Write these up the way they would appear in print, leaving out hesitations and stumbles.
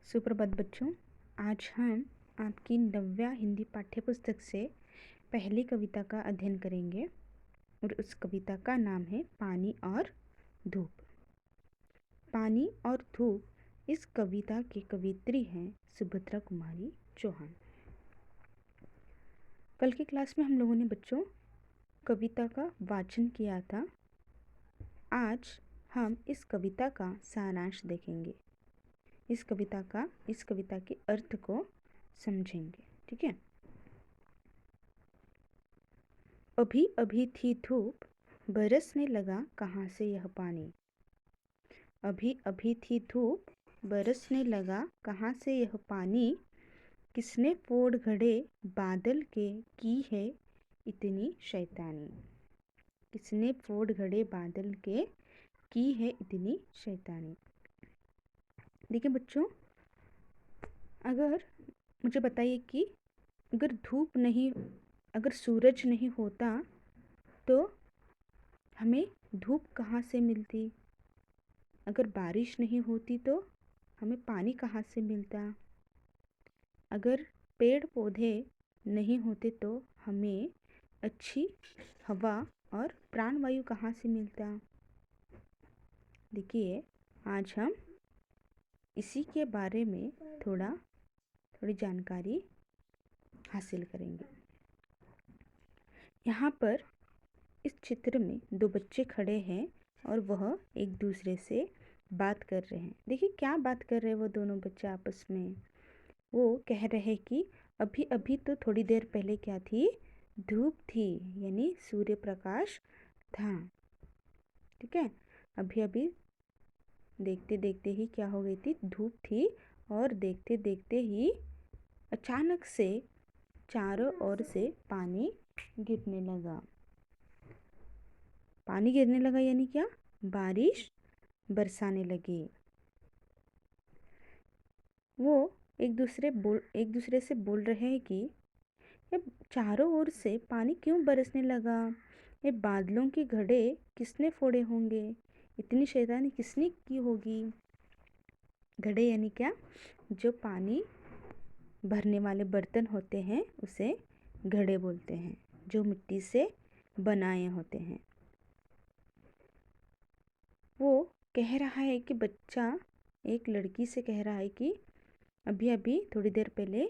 सुप्रभात बच्चों। आज हम आपकी नव्या हिंदी पाठ्यपुस्तक से पहली कविता का अध्ययन करेंगे और उस कविता का नाम है पानी और धूप। पानी और धूप इस कविता की कवित्री हैं सुभद्रा कुमारी चौहान। कल की क्लास में हम लोगों ने बच्चों कविता का वाचन किया था। आज हम इस कविता का सारांश देखेंगे, इस कविता के अर्थ को समझेंगे। ठीक है। अभी अभी थी धूप, बरसने लगा कहाँ से यह पानी। अभी अभी थी धूप, बरसने लगा कहाँ से यह पानी। किसने फोड़ घड़े बादल के की है इतनी शैतानी। किसने फोड़ घड़े बादल के की है इतनी शैतानी। देखिए बच्चों, अगर मुझे बताइए कि अगर सूरज नहीं होता तो हमें धूप कहाँ से मिलती। अगर बारिश नहीं होती तो हमें पानी कहाँ से मिलता। अगर पेड़ पौधे नहीं होते तो हमें अच्छी हवा और प्राणवायु कहाँ से मिलता। देखिए, आज हम इसी के बारे में थोड़ी जानकारी हासिल करेंगे। यहाँ पर इस चित्र में दो बच्चे खड़े हैं और वह एक दूसरे से बात कर रहे हैं। देखिए क्या बात कर रहे हैं वो दोनों बच्चे आपस में। वो कह रहे हैं कि अभी अभी तो थोड़ी देर पहले क्या थी, धूप थी, यानी सूर्य प्रकाश था। ठीक है। अभी अभी देखते देखते ही क्या हो गई थी, धूप थी और देखते देखते ही अचानक से चारों ओर से पानी गिरने लगा। पानी गिरने लगा यानी क्या, बारिश बरसाने लगी। वो एक दूसरे से बोल रहे हैं कि ये चारों ओर से पानी क्यों बरसने लगा। ये बादलों की घड़े किसने फोड़े होंगे, इतनी शैतानी किसने की होगी। घड़े यानी क्या, जो पानी भरने वाले बर्तन होते हैं उसे घड़े बोलते हैं, जो मिट्टी से बनाए होते हैं। वो कह रहा है कि बच्चा एक लड़की से कह रहा है कि अभी अभी थोड़ी देर पहले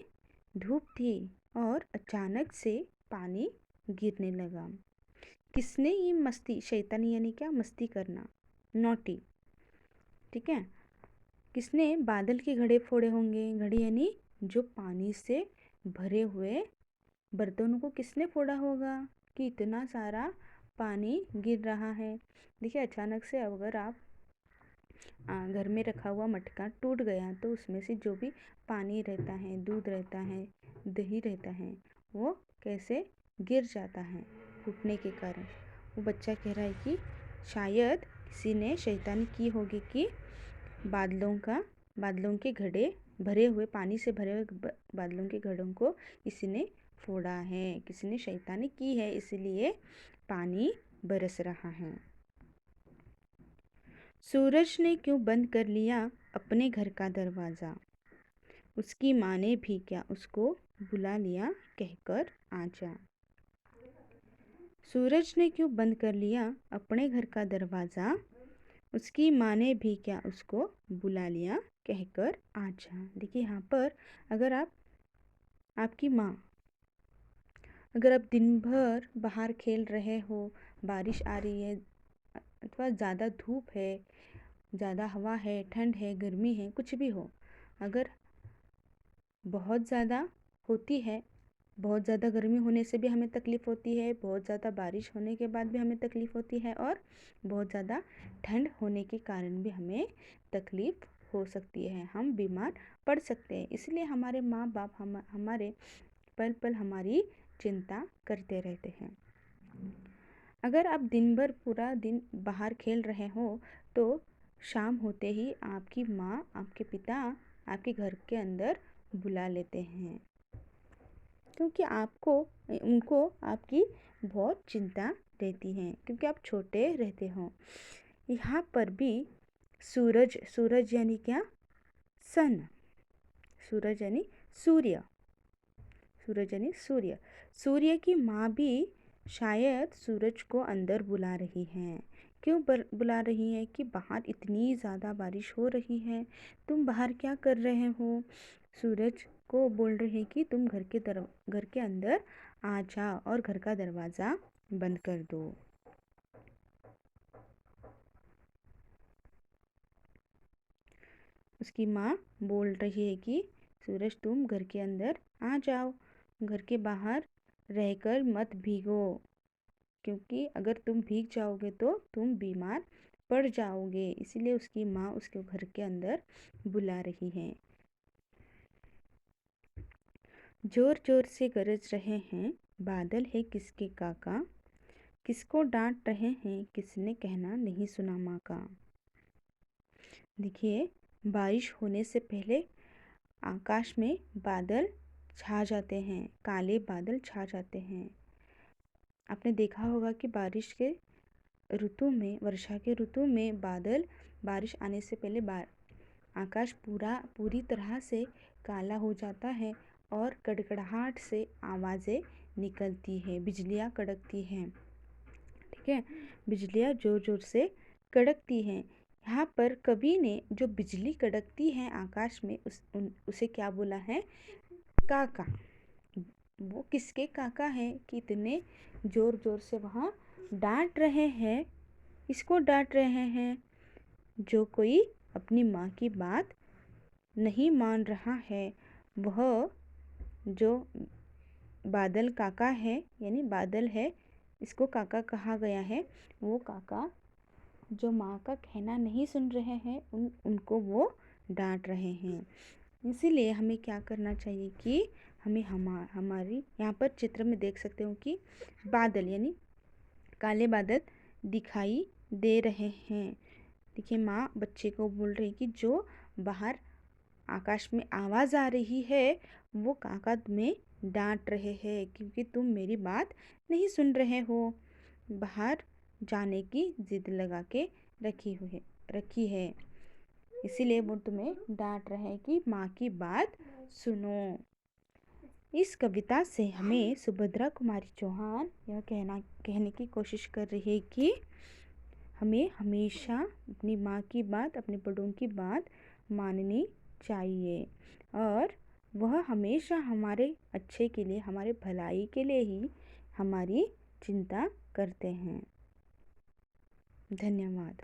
धूप थी और अचानक से पानी गिरने लगा। किसने ये मस्ती, शैतानी यानी क्या, मस्ती करना, नॉटी। ठीक है। किसने बादल के घड़े फोड़े होंगे। घड़े यानी जो पानी से भरे हुए बर्तनों को किसने फोड़ा होगा कि इतना सारा पानी गिर रहा है। देखिए, अचानक से अगर आप घर में रखा हुआ मटका टूट गया तो उसमें से जो भी पानी रहता है, दूध रहता है, दही रहता है, वो कैसे गिर जाता है टूटने के कारण। वो बच्चा कह रहा है कि शायद किसी ने शैतानी की होगी कि बादलों के घड़े भरे हुए, पानी से भरे हुए बादलों के घड़ों को किसी ने फोड़ा है, किसी ने शैतानी की है, इसलिए पानी बरस रहा है। सूरज ने क्यों बंद कर लिया अपने घर का दरवाज़ा। उसकी माँ ने भी क्या उसको बुला लिया कहकर आजा। सूरज ने क्यों बंद कर लिया अपने घर का दरवाज़ा। उसकी माँ ने भी क्या उसको बुला लिया कहकर आजा। देखिए यहाँ पर अगर आपकी माँ, अगर आप दिन भर बाहर खेल रहे हो, बारिश आ रही है अथवा ज़्यादा धूप है, ज़्यादा हवा है, ठंड है, गर्मी है, कुछ भी हो, अगर बहुत ज़्यादा होती है, बहुत ज़्यादा गर्मी होने से भी हमें तकलीफ़ होती है, बहुत ज़्यादा बारिश होने के बाद भी हमें तकलीफ़ होती है और बहुत ज़्यादा ठंड होने के कारण भी हमें तकलीफ़ हो सकती है, हम बीमार पड़ सकते हैं। इसलिए हमारे माँ बाप हमारे पल पल हमारी चिंता करते रहते हैं। अगर आप दिन भर पूरा दिन बाहर खेल रहे हो तो शाम होते ही आपकी माँ, आपके पिता आपके घर के अंदर बुला लेते हैं, क्योंकि उनको आपकी बहुत चिंता रहती है, क्योंकि आप छोटे रहते हो। यहाँ पर भी सूरज यानी क्या, सन, सूरज यानी सूर्य, सूरज यानी सूर्य। सूर्य की माँ भी शायद सूरज को अंदर बुला रही हैं। क्यों बुला रही है कि बाहर इतनी ज़्यादा बारिश हो रही है, तुम बाहर क्या कर रहे हो। सूरज को बोल रहे हैं कि तुम घर के अंदर आ जाओ और घर का दरवाज़ा बंद कर दो। उसकी माँ बोल रही है कि सूरज तुम घर के अंदर आ जाओ, घर के बाहर रहकर मत भीगो, क्योंकि अगर तुम भीग जाओगे तो तुम बीमार पड़ जाओगे। इसीलिए उसकी माँ उसके घर के अंदर बुला रही है। जोर जोर से गरज रहे हैं बादल है किसके काका, किसको डांट रहे हैं किसने कहना नहीं सुना माँ का। देखिए, बारिश होने से पहले आकाश में बादल छा जाते हैं, काले बादल छा जाते हैं। आपने देखा होगा कि बारिश के ऋतु में, वर्षा के ऋतु में बारिश आने से पहले आकाश पूरी तरह से काला हो जाता है और कड़कड़ाहट से आवाज़ें निकलती है, बिजलियाँ कड़कती हैं। ठीक है, बिजलियाँ ज़ोर ज़ोर से कड़कती हैं। यहाँ पर कवि ने जो बिजली कड़कती है आकाश में उसे क्या बोला है, काका। वो किसके काका हैं कि इतने ज़ोर ज़ोर से वहाँ डांट रहे हैं। इसको डांट रहे हैं जो कोई अपनी माँ की बात नहीं मान रहा है। वह जो बादल काका है, यानी बादल है, इसको काका कहा गया है। वो काका जो माँ का कहना नहीं सुन रहे हैं उनको वो डांट रहे हैं। इसीलिए हमें क्या करना चाहिए कि हमें हमारी यहाँ पर चित्र में देख सकते हो कि बादल यानी काले बादल दिखाई दे रहे हैं। देखिए, माँ बच्चे को बोल रही कि जो बाहर आकाश में आवाज़ आ रही है वो काका तुम्हें डांट रहे हैं क्योंकि तुम मेरी बात नहीं सुन रहे हो, बाहर जाने की जिद लगा के रखी है। इसीलिए वो तुम्हें डांट रहे हैं कि माँ की बात सुनो। इस कविता से हमें सुभद्रा कुमारी चौहान यह कहने की कोशिश कर रही है कि हमें हमेशा अपनी माँ की बात, अपने बड़ों की बात माननी चाहिए और वह हमेशा हमारे अच्छे के लिए, हमारे भलाई के लिए ही हमारी चिंता करते हैं। धन्यवाद।